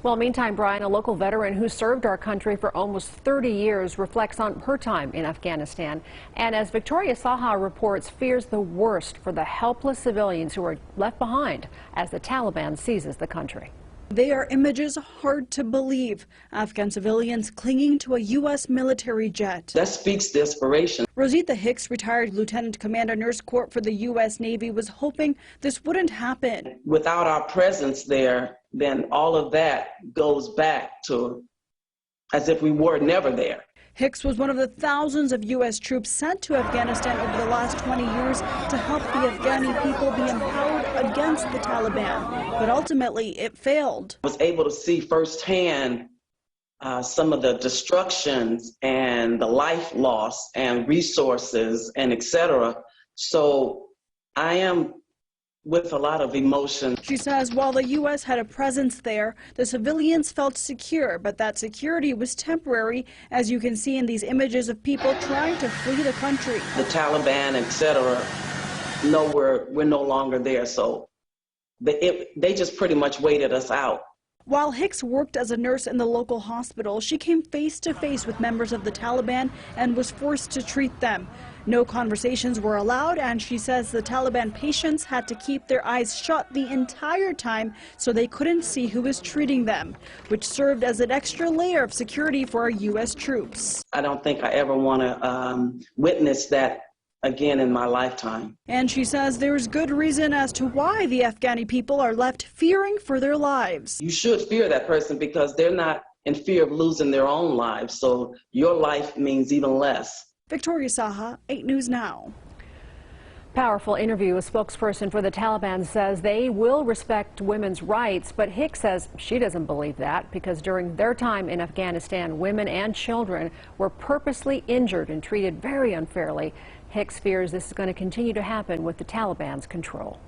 Well, meantime, Brian, a local veteran who served our country for almost 30 years, reflects on her time in Afghanistan. And as Victoria Saha reports, fears the worst for the helpless civilians who are left behind as the Taliban seizes the country. They are images hard to believe. Afghan civilians clinging to a U.S. military jet. That speaks desperation. Rosita Hicks, retired Lieutenant Commander Nurse Corps for the U.S. Navy, was hoping this wouldn't happen. Without our presence there, then all of that goes back to as if we were never there. Hicks was one of the thousands of U.S. troops sent to Afghanistan over the last 20 years to help the Afghani people be empowered against the Taliban. But ultimately, it failed. I was able to see firsthand some of the destructions and the life loss and resources and etc. So I am with a lot of emotion. She says while the U.S. had a presence there, the civilians felt secure, but that security was temporary, as you can see in these images of people trying to flee the country. The Taliban, etc., know we're no longer there, so they just pretty much waited us out. While Hicks worked as a nurse in the local hospital, she came face to face with members of the Taliban and was forced to treat them. No conversations were allowed, and she says the Taliban patients had to keep their eyes shut the entire time so they couldn't see who was treating them, which served as an extra layer of security for our U.S. troops. I don't think I ever want to witness that again in my lifetime. And she says there's good reason as to why the Afghani people are left fearing for their lives. You should fear that person because they're not in fear of losing their own lives, so your life means even less. Victoria Saha, 8 News Now. Powerful interview. A spokesperson for the Taliban says they will respect women's rights, but Hicks says she doesn't believe that because during their time in Afghanistan, women and children were purposely injured and treated very unfairly. Hicks fears this is going to continue to happen with the Taliban's control.